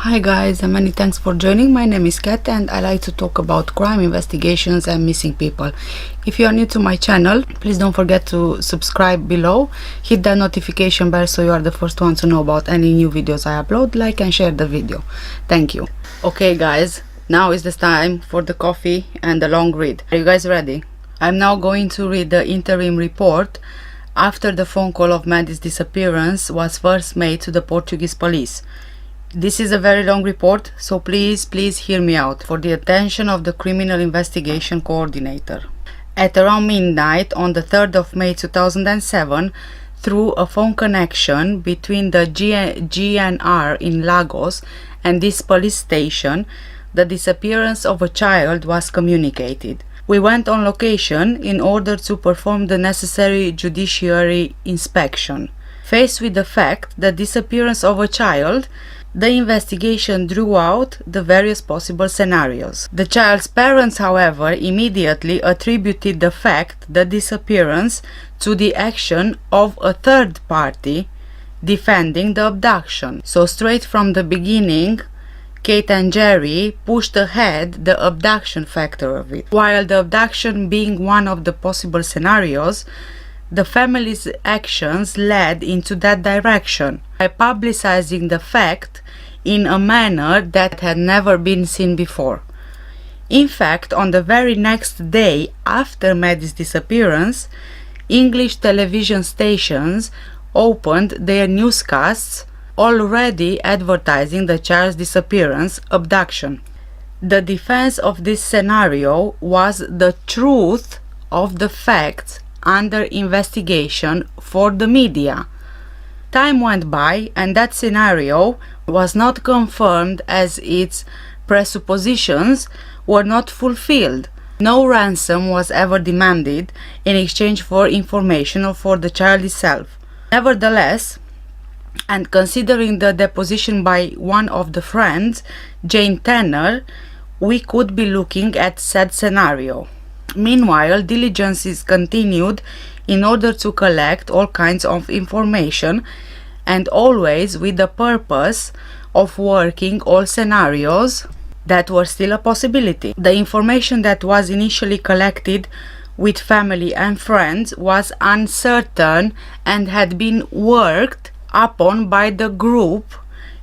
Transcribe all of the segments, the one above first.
Hi guys, and many thanks for joining. My name is Kate and I like to talk about crime investigations and missing people. If you are new to my channel, please don't forget to subscribe below, hit that notification bell so you are the first one to know about any new videos I upload. Like and share the video. Thank you. Okay guys, now is the time for the coffee and the long read. Are you guys ready? I'm now going to read the interim report after the phone call of Maddie's disappearance was first made to the Portuguese police. This is a very long report, so please hear me out. For the attention of the Criminal Investigation Coordinator. At around midnight on the 3rd of May 2007, through a phone connection between the GNR in Lagos and this police station, the disappearance of a child was communicated. We went on location in order to perform the necessary judiciary inspection. Faced with the fact that the disappearance of a child, the investigation drew out the various possible scenarios. The child's parents, however, immediately attributed the fact the disappearance to the action of a third party defending the abduction. So straight from the beginning, Kate and Gerry pushed ahead the abduction factor of it. While the abduction being one of the possible scenarios, the family's actions led into that direction by publicizing the fact in a manner that had never been seen before. In fact, on the very next day after Maddie's disappearance, English television stations opened their newscasts already advertising the child's disappearance abduction. The defense of this scenario was the truth of the facts under investigation for the media. Time went by and that scenario was not confirmed as its presuppositions were not fulfilled. No ransom was ever demanded in exchange for information or for the child itself. Nevertheless, and considering the deposition by one of the friends, Jane Tanner, we could be looking at said scenario. Meanwhile, diligences continued in order to collect all kinds of information and always with the purpose of working all scenarios that were still a possibility. The information that was initially collected with family and friends was uncertain and had been worked upon by the group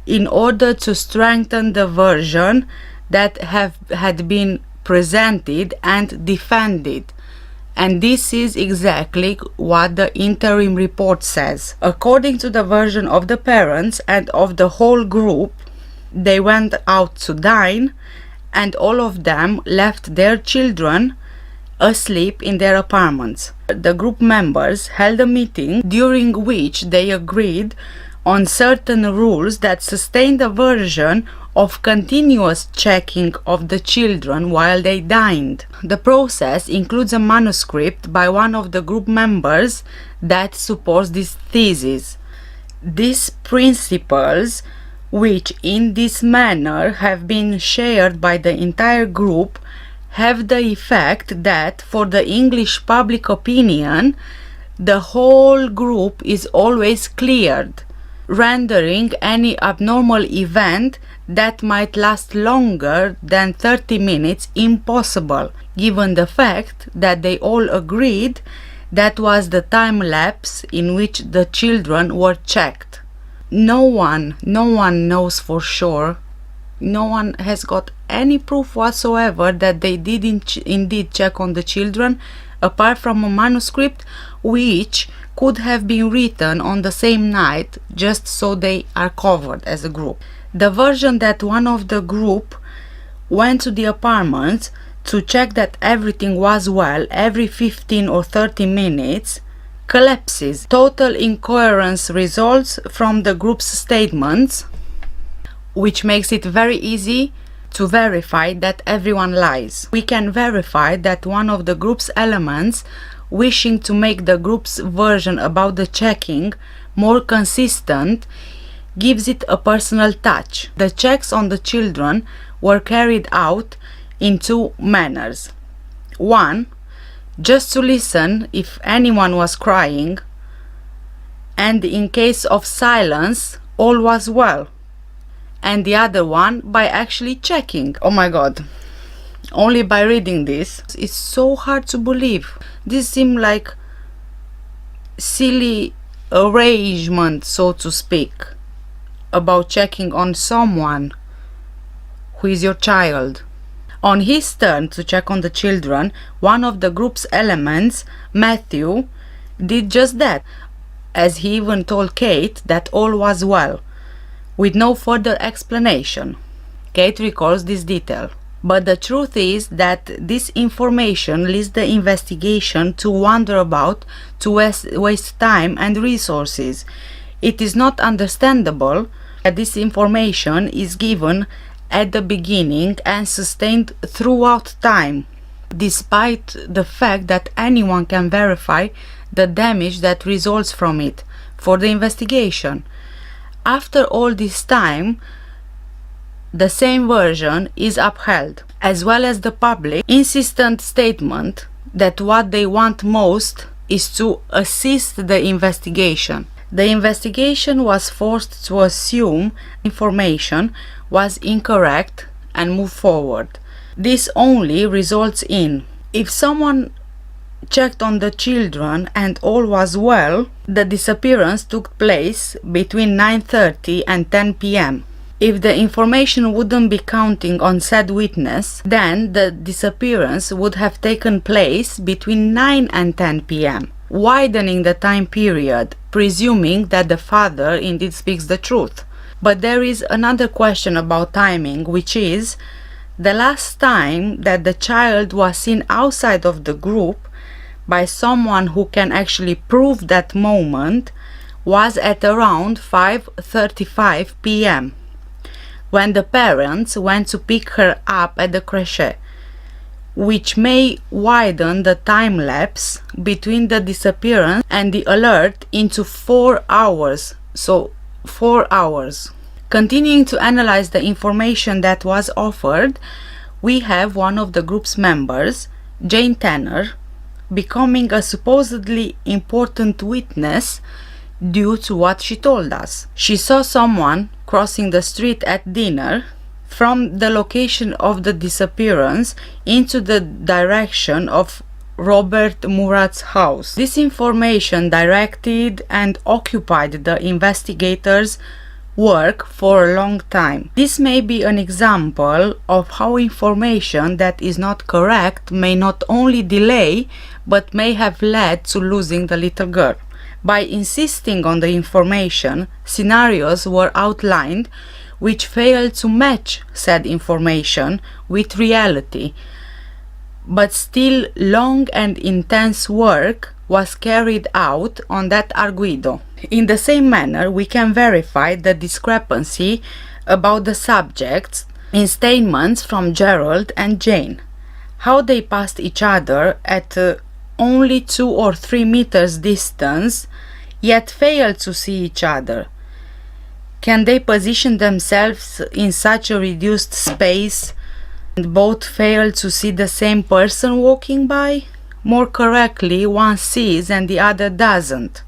in order to strengthen the version that had been presented and defended. And this is exactly what the interim report says. According to the version of the parents and of the whole group, they went out to dine and all of them left their children asleep in their apartments. The group members held a meeting during which they agreed on certain rules that sustained a version of continuous checking of the children while they dined. The process includes a manuscript by one of the group members that supports this thesis. These principles, which in this manner have been shared by the entire group, have the effect that for the English public opinion, the whole group is always cleared, rendering any abnormal event that might last longer than 30 minutes impossible, given the fact that they all agreed that was the time lapse in which the children were checked. No one knows for sure. No one has got any proof whatsoever that they did indeed check on the children, apart from a manuscript which could have been written on the same night just so they are covered as a group. The version that one of the group went to the apartment to check that everything was well every 15 or 30 minutes collapses. Total incoherence results from the group's statements, which makes it very easy to verify that everyone lies. We can verify that one of the group's elements, wishing to make the group's version about the checking more consistent, gives it a personal touch. The checks on the children were carried out in two manners. One, just to listen if anyone was crying, and in case of silence, all was well. and the other one by actually checking. Oh my god. Only by reading this, it's so hard to believe. This seems like silly arrangement, so to speak, about checking on someone who is your child. On his turn to check on the children, one of the group's elements, Matthew, did just that, as he even told Kate that all was well, with no further explanation. Kate recalls this detail. But the truth is that this information leads the investigation to wander about, to waste time and resources. It is not understandable that this information is given at the beginning and sustained throughout time, despite the fact that anyone can verify the damage that results from it for the investigation. After all this time, the same version is upheld, as well as the public insistent statement that what they want most is to assist the investigation. The investigation was forced to assume information was incorrect and move forward. This only results in, if someone checked on the children and all was well, the disappearance took place between 9:30 and 10 p.m. If the information wouldn't be counting on said witness, then the disappearance would have taken place between 9 and 10 p.m., widening the time period, presuming that the father indeed speaks the truth. But there is another question about timing, which is the last time that the child was seen outside of the group by someone who can actually prove that moment was at around 5:35 p.m. when the parents went to pick her up at the crèche, which may widen the time lapse between the disappearance and the alert into 4 hours. So 4 hours. Continuing to analyze the information that was offered, we have one of the group's members, Jane Tanner, becoming a supposedly important witness due to what she told us. She saw someone crossing the street at dinner from the location of the disappearance into the direction of Robert Murat's house. This information directed and occupied the investigators' work for a long time. This may be an example of how information that is not correct may not only delay but may have led to losing the little girl. By insisting on the information, scenarios were outlined which failed to match said information with reality, but still long and intense work was carried out on that arguido. In the same manner, we can verify the discrepancy about the subjects in statements from Gerald and Jane, how they passed each other at only 2 or 3 meters distance, yet failed to see each other. Can they position themselves in such a reduced space and both fail to see the same person walking by? More correctly, one sees and the other doesn't.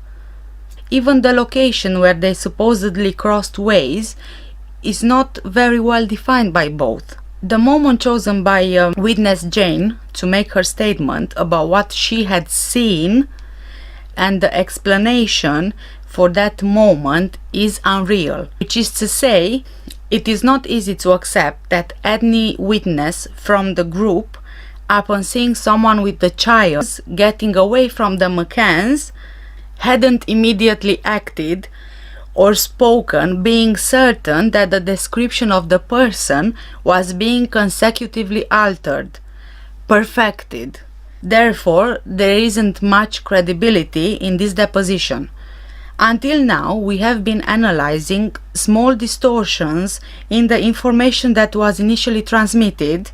Even the location where they supposedly crossed ways is not very well defined by both. The moment chosen by witness Jane to make her statement about what she had seen and the explanation for that moment is unreal, which is to say, it is not easy to accept that any witness from the group, upon seeing someone with the child getting away from the McCanns, hadn't immediately acted or spoken, being certain that the description of the person was being consecutively altered, perfected. Therefore, there isn't much credibility in this deposition. Until now, we have been analyzing small distortions in the information that was initially transmitted,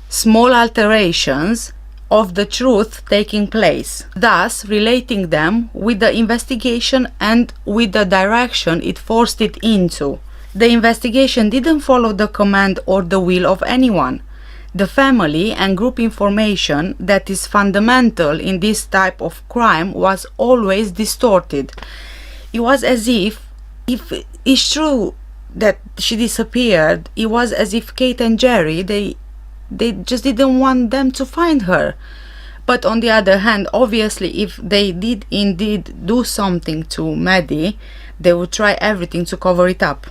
small alterations of the truth taking place, thus relating them with the investigation and with the direction it forced it into. The investigation didn't follow the command or the will of anyone. The family and group information that is fundamental in this type of crime was always distorted. It was as if it's true that she disappeared, it was as if Kate and Gerry, they just didn't want them to find her. But on the other hand, obviously, if they did indeed do something to Maddie, they would try everything to cover it up.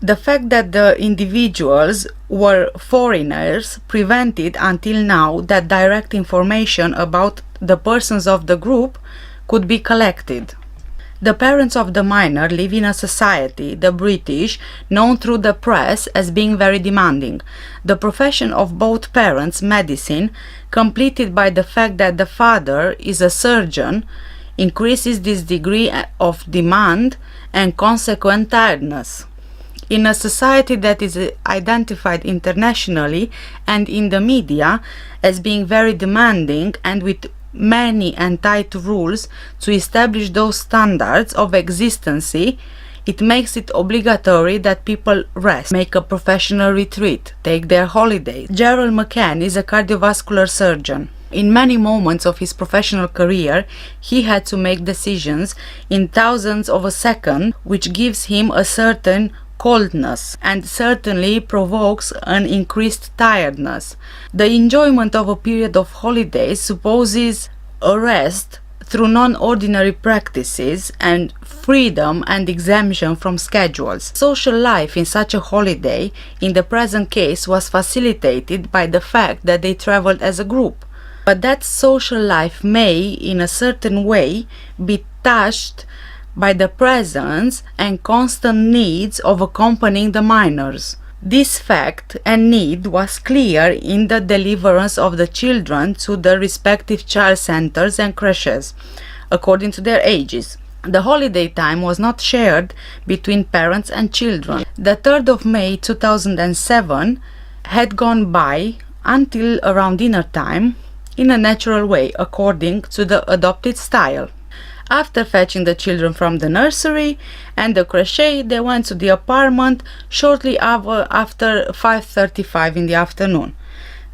The fact that the individuals were foreigners prevented until now that direct information about the persons of the group could be collected. The parents of the minor live in a society, the British, known through the press as being very demanding. The profession of both parents, medicine, completed by the fact that the father is a surgeon, increases this degree of demand and consequent tiredness. In a society that is identified internationally and in the media as being very demanding and with many and tight rules to establish those standards of existence, it makes it obligatory that people rest, make a professional retreat, take their holidays. Gerald McCann is a cardiovascular surgeon. In many moments of his professional career, he had to make decisions in thousandths of a second, which gives him a certain coldness and certainly provokes an increased tiredness. The enjoyment of a period of holidays supposes a rest through non-ordinary practices and freedom and exemption from schedules. Social life in such a holiday, in the present case, was facilitated by the fact that they traveled as a group. But that social life may, in a certain way, be touched by the presence and constant needs of accompanying the minors. This fact and need was clear in the deliverance of the children to the respective child centers and creches, according to their ages. The holiday time was not shared between parents and children. The 3rd of May 2007 had gone by until around dinner time in a natural way, according to the adopted style. After fetching the children from the nursery and the crèche, they went to the apartment shortly after 5:35 in the afternoon.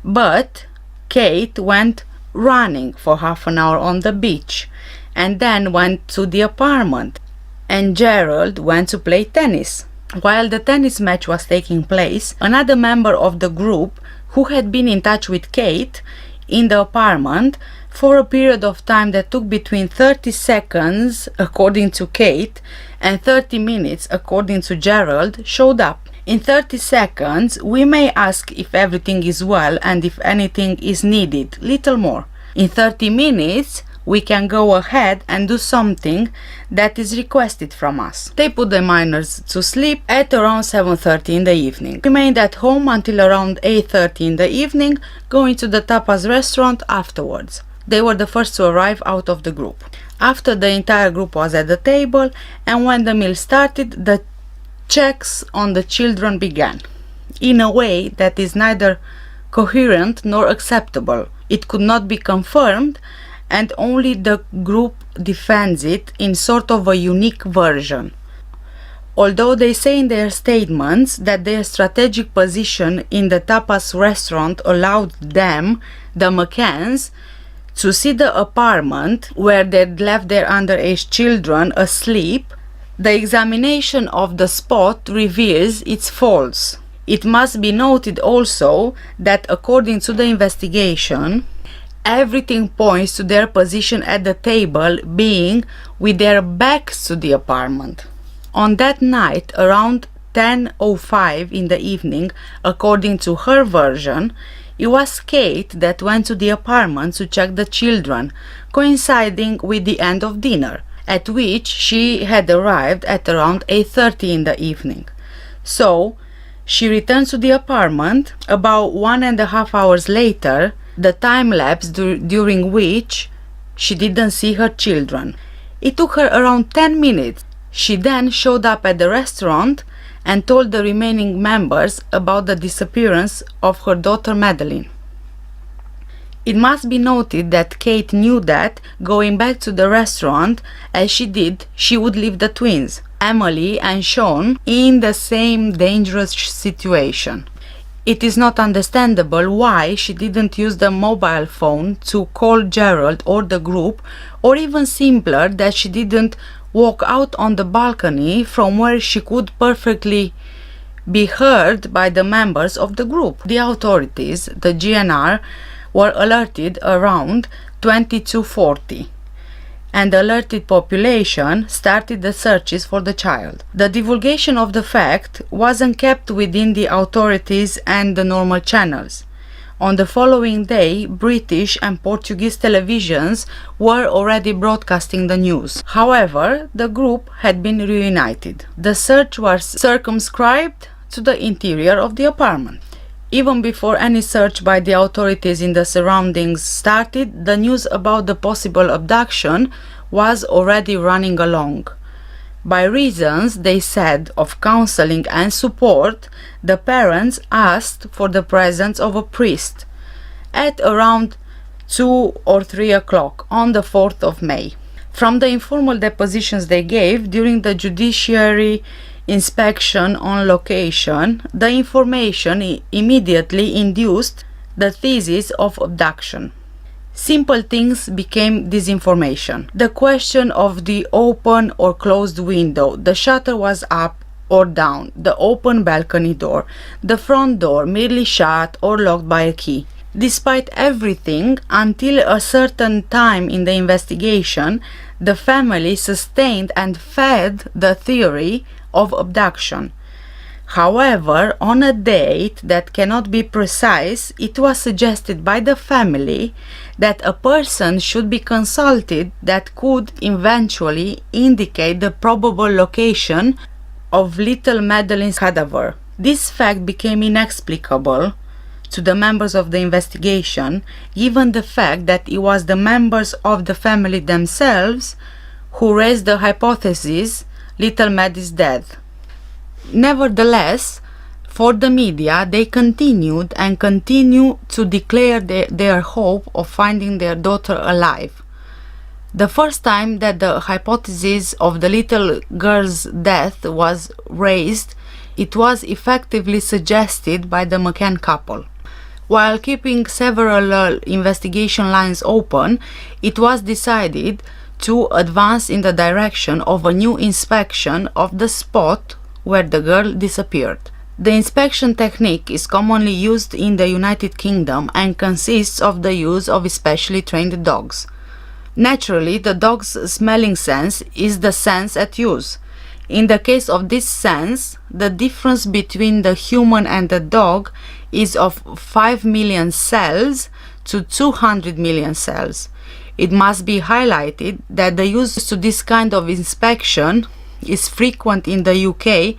But Kate went running for half an hour on the beach and then went to the apartment, and Gerald went to play tennis. While the tennis match was taking place, another member of the group who had been in touch with Kate in the apartment for a period of time that took between 30 seconds, according to Kate, and 30 minutes, according to Gerald, showed up. In 30 seconds, we may ask if everything is well and if anything is needed, little more. In 30 minutes, we can go ahead and do something that is requested from us. They put the minors to sleep at around 7:30 in the evening. Remained at home until around 8:30 in the evening, going to the tapas restaurant afterwards. They were the first to arrive out of the group. After the entire group was at the table, and when the meal started, the checks on the children began, in a way that is neither coherent nor acceptable. It could not be confirmed, and only the group defends it in sort of a unique version. Although they say in their statements that their strategic position in the tapas restaurant allowed them, the McCanns, to see the apartment where they'd left their underage children asleep, the examination of the spot reveals its faults. It must be noted also that according to the investigation, everything points to their position at the table being with their backs to the apartment. On that night, around 10:05 in the evening, according to her version, it was Kate that went to the apartment to check the children, coinciding with the end of dinner, at which she had arrived at around 8:30 in the evening. So, she returned to the apartment about 1.5 hours later, the time lapse during which she didn't see her children. It took her around 10 minutes. She then showed up at the restaurant and told the remaining members about the disappearance of her daughter Madeleine. It must be noted that Kate knew that, going back to the restaurant as she did, she would leave the twins, Emily and Sean, in the same dangerous situation. It is not understandable why she didn't use the mobile phone to call Gerald or the group, or even simpler, that she didn't walk out on the balcony from where she could perfectly be heard by the members of the group. The authorities, the GNR, were alerted around 22:40, and the alerted population started the searches for the child. The divulgation of the fact wasn't kept within the authorities and the normal channels. On the following day, British and Portuguese televisions were already broadcasting the news. However, the group had been reunited. The search was circumscribed to the interior of the apartment. Even before any search by the authorities in the surroundings started, the news about the possible abduction was already running along. By reasons, they said, of counseling and support, the parents asked for the presence of a priest at around 2 or 3 o'clock on the 4th of May. From the informal depositions they gave during the judiciary inspection on location, the information immediately induced the thesis of abduction. Simple things became disinformation. The question of the open or closed window, the shutter was up or down, the open balcony door, the front door merely shut or locked by a key. Despite everything, until a certain time in the investigation, the family sustained and fed the theory of abduction. However, on a date that cannot be precise, it was suggested by the family that a person should be consulted that could eventually indicate the probable location of little Madeleine's cadaver. This fact became inexplicable to the members of the investigation, given the fact that it was the members of the family themselves who raised the hypothesis little Mad is dead. Nevertheless, for the media, they continued and continue to declare their hope of finding their daughter alive. The first time that the hypothesis of the little girl's death was raised, it was effectively suggested by the McCann couple. While keeping several investigation lines open, it was decided to advance in the direction of a new inspection of the spot where the girl disappeared. The inspection technique is commonly used in the United Kingdom and consists of the use of especially trained dogs. Naturally, the dog's smelling sense is the sense at use. In the case of this sense, the difference between the human and the dog is of 5 million cells to 200 million cells. It must be highlighted that the use to this kind of inspection is frequent in the UK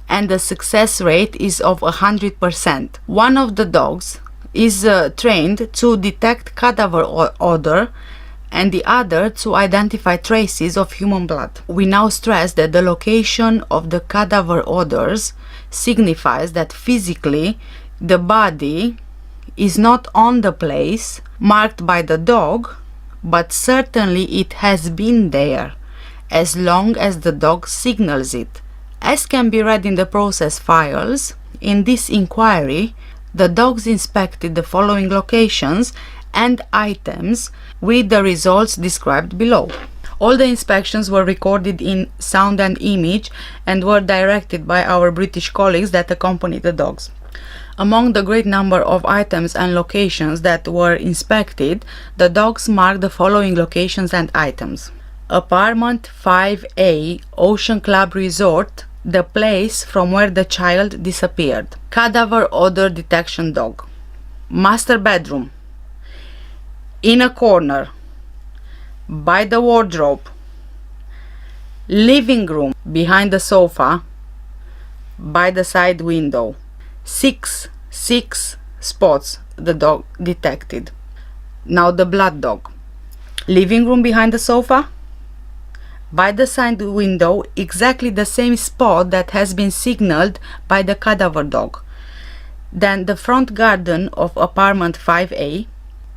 and the success rate is of 100%. One of the dogs is trained to detect cadaver odor and the other to identify traces of human blood. We now stress that the location of the cadaver odors signifies that physically the body is not on the place marked by the dog, but certainly it has been there as long as the dog signals it. As can be read in the process files, in this inquiry, the dogs inspected the following locations and items with the results described below. All the inspections were recorded in sound and image and were directed by our British colleagues that accompanied the dogs. Among the great number of items and locations that were inspected, the dogs marked the following locations and items: Apartment 5A, Ocean Club Resort, the place from where the child disappeared. Cadaver odor detection dog. Master bedroom. In a corner. By the wardrobe. Living room. Behind the sofa. By the side window. Six spots the dog detected. Now the blood dog. Living room behind the sofa. By the side window, exactly the same spot that has been signaled by the cadaver dog. Then the front garden of apartment 5A.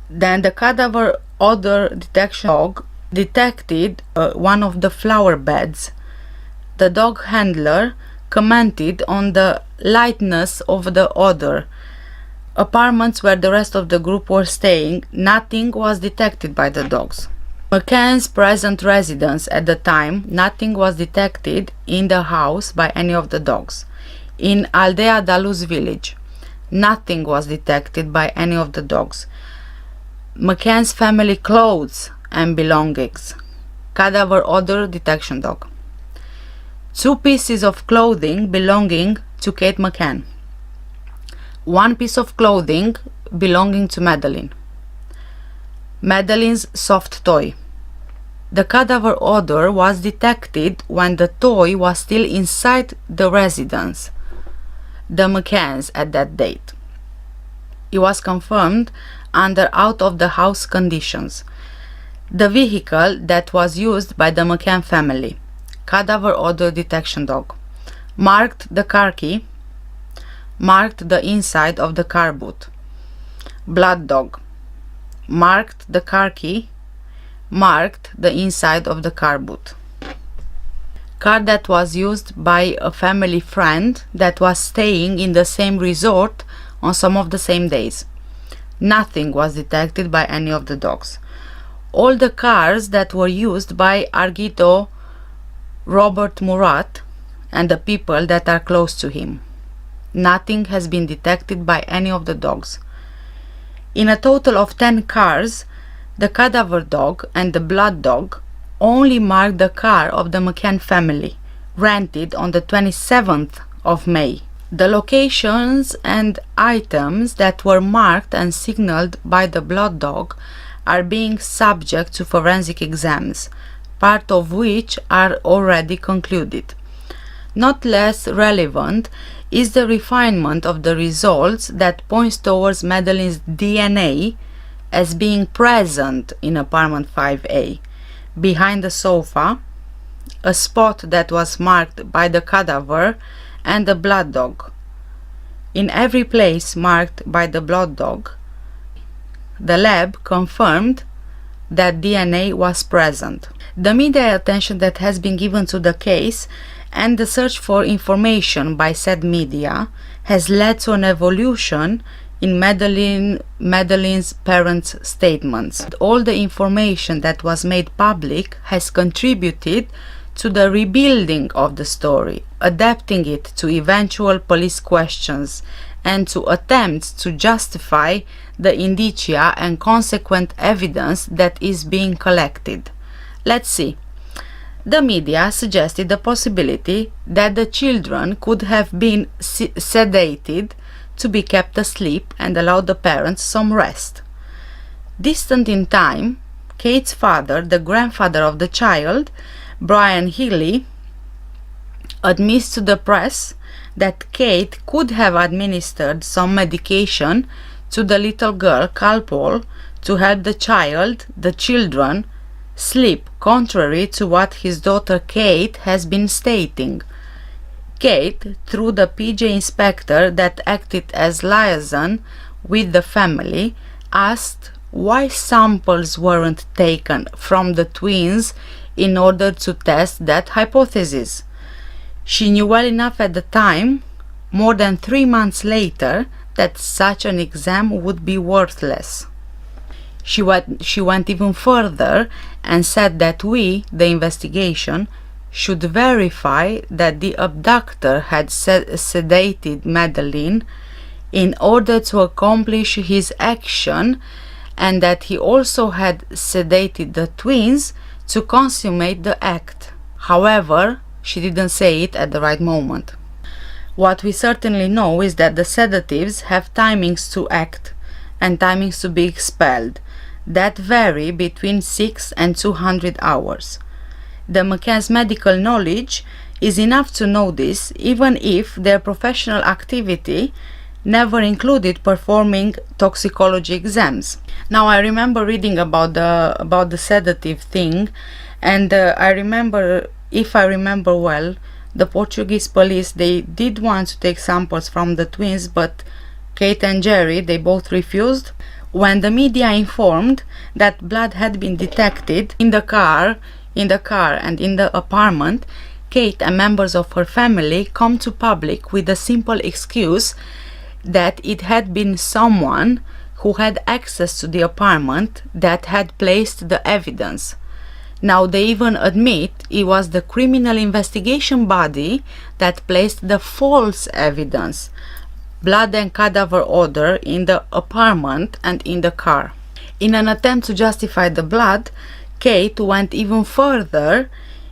Then the cadaver odor detection dog detected one of the flower beds. The dog handler commented on the lightness of the odor. Apartments where the rest of the group were staying, nothing was detected by the dogs. McCann's present residence at the time, nothing was detected in the house by any of the dogs. In Aldea da Luz village, nothing was detected by any of the dogs. McCann's family clothes and belongings, cadaver odor detection dog. 2 pieces of clothing belonging to Kate McCann. 1 piece of clothing belonging to Madeleine. Madeleine's soft toy. The cadaver odor was detected when the toy was still inside the residence, the McCanns, at that date. It was confirmed under out-of-the-house conditions. The vehicle that was used by the McCann family, cadaver odor detection dog, marked the car key, marked the inside of the car boot. Blood dog, marked the car key, marked the inside of the car boot. Car that was used by a family friend that was staying in the same resort on some of the same days. Nothing was detected by any of the dogs. All the cars that were used by Argito Robert Murat and the people that are close to him. Nothing has been detected by any of the dogs. In a total of 10 cars, the cadaver dog and the blood dog only marked the car of the McCann family, rented on the 27th of May. The locations and items that were marked and signaled by the blood dog are being subject to forensic exams, part of which are already concluded. Not less relevant is the refinement of the results that points towards Madeleine's DNA as being present in apartment 5A, behind the sofa, a spot that was marked by the cadaver and the blood dog. In every place marked by the blood dog, the lab confirmed that DNA was present. The media attention that has been given to the case and the search for information by said media has led to an evolution in Madeleine's parents' statements. All the information that was made public has contributed to the rebuilding of the story, adapting it to eventual police questions and to attempts to justify the indicia and consequent evidence that is being collected. Let's see. The media suggested the possibility that the children could have been sedated to be kept asleep and allowed the parents some rest. Distant in time, Kate's father, the grandfather of the child, Brian Healy, admits to the press that Kate could have administered some medication to the little girl, Calpol, to help the children, sleep, contrary to what his daughter Kate has been stating. Kate, through the PJ inspector that acted as liaison with the family, asked why samples weren't taken from the twins in order to test that hypothesis. She knew well enough at the time, more than 3 months later, that such an exam would be worthless. She went even further and said that we, the investigation, should verify that the abductor had sedated Madeleine in order to accomplish his action, and that he also had sedated the twins to consummate the act. However, she didn't say it at the right moment. What we certainly know is that the sedatives have timings to act and timings to be expelled that vary between 6 and 200 hours. The McCann's medical knowledge is enough to know this, even if their professional activity never included performing toxicology exams. Now, I remember reading about the sedative thing, and I remember, if I remember well, the Portuguese police, they did want to take samples from the twins, but Kate and Gerry, they both refused. When the media informed that blood had been detected in the car and in the apartment, Kate and members of her family come to public with the simple excuse that it had been someone who had access to the apartment that had placed the evidence. Now they even admit it was the criminal investigation body that placed the false evidence, blood and cadaver odor, in the apartment and in the car. In an attempt to justify the blood, Kate went even further,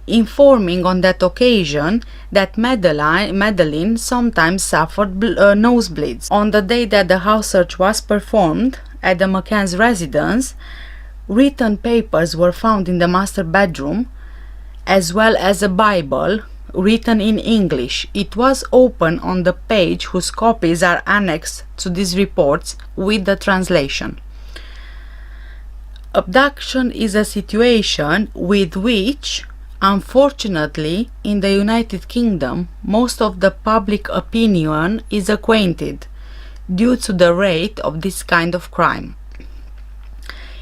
informing on that occasion that Madeleine sometimes suffered nosebleeds. On the day that the house search was performed at the McCann's residence, written papers were found in the master bedroom, as well as a Bible written in English. It was open on the page whose copies are annexed to these reports with the translation. Abduction is a situation with which, unfortunately, in the United Kingdom, most of the public opinion is acquainted due to the rate of this kind of crime.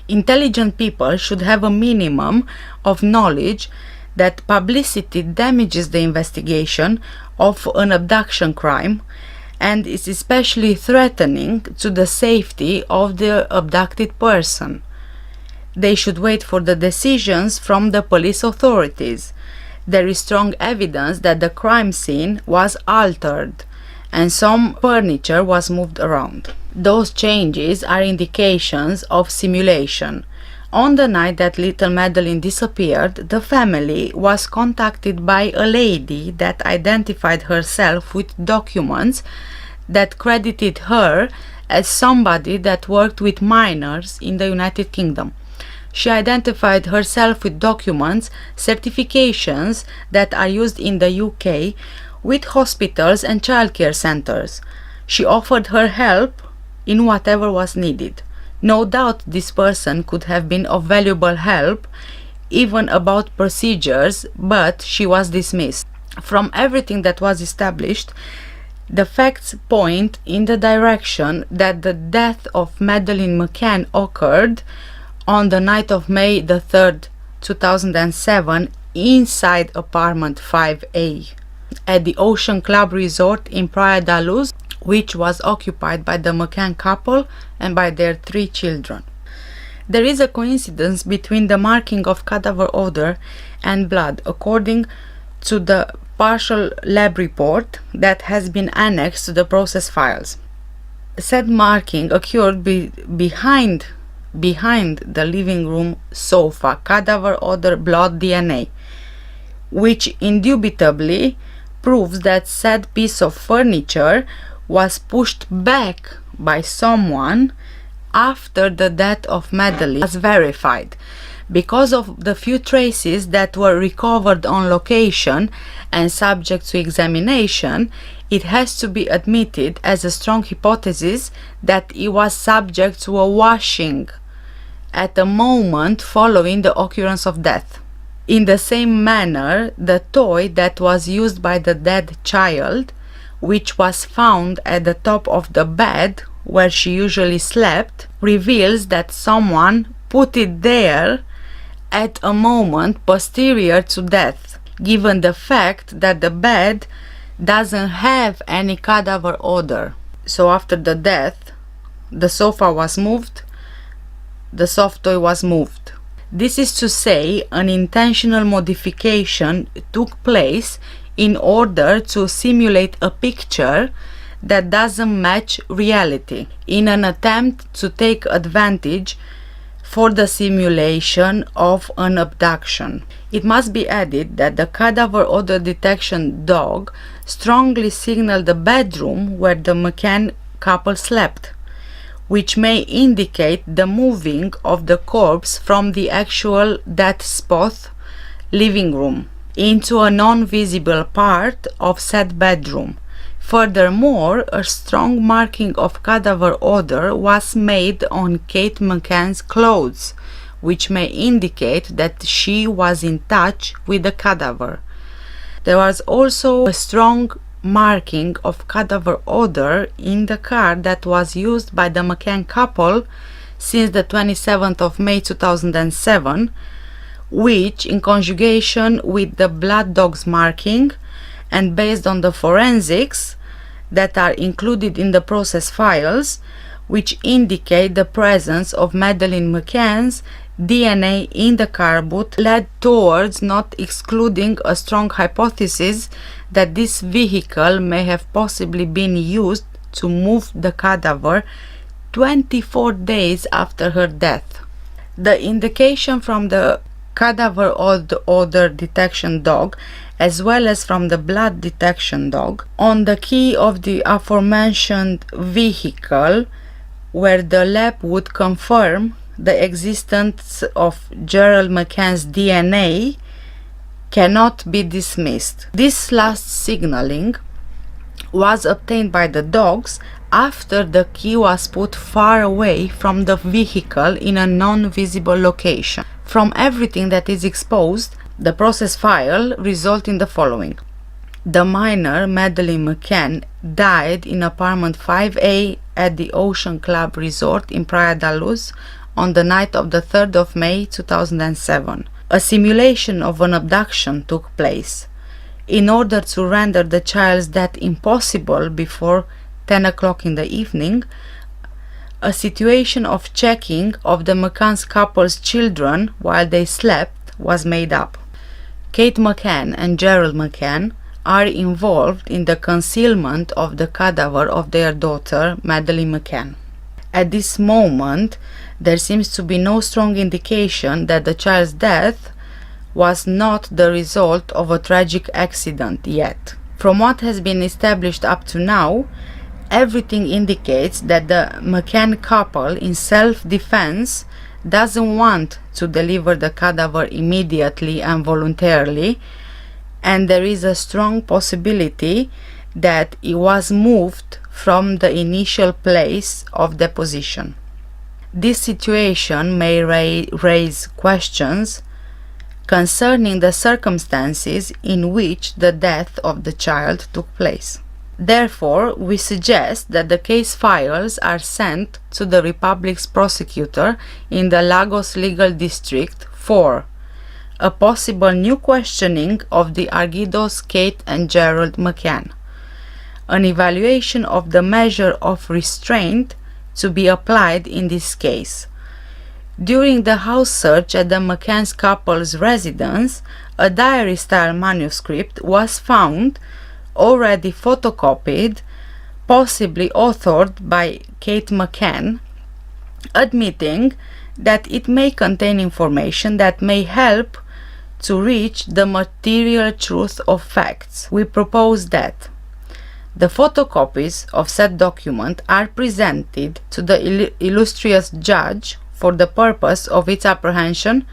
Intelligent people should have a minimum of knowledge that publicity damages the investigation of an abduction crime and is especially threatening to the safety of the abducted person. They should wait for the decisions from the police authorities. There is strong evidence that the crime scene was altered and some furniture was moved around. Those changes are indications of simulation. On the night that little Madeleine disappeared, the family was contacted by a lady that identified herself with documents that credited her as somebody that worked with minors in the United Kingdom. She identified herself with documents, certifications that are used in the UK with hospitals and childcare centers. She offered her help in whatever was needed. No doubt this person could have been of valuable help, even about procedures, but she was dismissed. From everything that was established, the facts point in the direction that the death of Madeleine McCann occurred on the night of May the 3rd, 2007, inside apartment 5A at the Ocean Club Resort in Praia da Luz, which was occupied by the McCann couple and by their 3 children. There is a coincidence between the marking of cadaver odor and blood, according to the partial lab report that has been annexed to the process files. Said marking occurred behind the living room sofa, cadaver odor, blood, DNA, which indubitably proves that said piece of furniture was pushed back by someone after the death of Madeleine was verified. Because of the few traces that were recovered on location and subject to examination, it has to be admitted as a strong hypothesis that it was subject to a washing at the moment following the occurrence of death. In the same manner, the toy that was used by the dead child, which was found at the top of the bed where she usually slept, reveals that someone put it there at a moment posterior to death, given the fact that the bed doesn't have any cadaver odor. So after the death, the sofa was moved, the soft toy was moved. This is to say, an intentional modification took place in order to simulate a picture that doesn't match reality, in an attempt to take advantage for the simulation of an abduction. It must be added that the cadaver odor detection dog strongly signaled the bedroom where the McCann couple slept, which may indicate the moving of the corpse from the actual death spot, living room, into a non-visible part of said bedroom. Furthermore, a strong marking of cadaver odor was made on Kate McCann's clothes, which may indicate that she was in touch with the cadaver. There was also a strong marking of cadaver odor in the car that was used by the McCann couple since the 27th of May 2007, which, in conjugation with the blood dog's marking and based on the forensics that are included in the process files, which indicate the presence of Madeleine McCann's DNA in the car boot led towards not excluding a strong hypothesis that this vehicle may have possibly been used to move the cadaver 24 days after her death. The indication from the cadaver odor detection dog, as well as from the blood detection dog, on the key of the aforementioned vehicle, where the lab would confirm the existence of Gerald McCann's DNA, cannot be dismissed. This last signaling was obtained by the dogs after the key was put far away from the vehicle in a non-visible location. From everything that is exposed, the process file results in the following. The minor, Madeleine Mccann, died in apartment 5A at the Ocean Club Resort in Praia da Luz on the night of the 3rd of May 2007. A simulation of an abduction took place. In order to render the child's death impossible before 10 o'clock in the evening, a situation of checking of the McCann's couple's children while they slept was made up. Kate McCann and Gerald McCann are involved in the concealment of the cadaver of their daughter, Madeleine Mccann. At this moment, there seems to be no strong indication that the child's death was not the result of a tragic accident yet. From what has been established up to now, everything indicates that the McCann couple, in self-defense, doesn't want to deliver the cadaver immediately and voluntarily, and there is a strong possibility that it was moved from the initial place of deposition. This situation may raise questions concerning the circumstances in which the death of the child took place. Therefore, we suggest that the case files are sent to the Republic's prosecutor in the Lagos Legal District for a possible new questioning of the Arguidos Kate and Gerald McCann, an evaluation of the measure of restraint to be applied in this case. During the house search at the McCann's couple's residence, a diary-style manuscript was found, already photocopied, possibly authored by Kate McCann, admitting that it may contain information that may help to reach the material truth of facts. We propose that the photocopies of said document are presented to the illustrious judge for the purpose of its apprehension,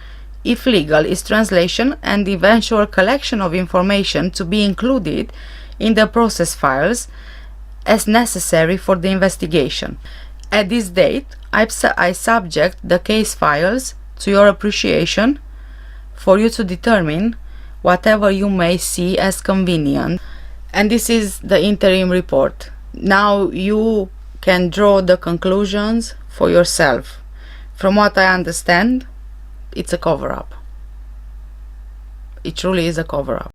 if legal, its translation, and eventual collection of information to be included in the process files as necessary for the investigation. At this date, I subject the case files to your appreciation for you to determine whatever you may see as convenient. And this is the interim report. Now you can draw the conclusions for yourself. From what I understand, it's a cover-up. It truly is a cover-up.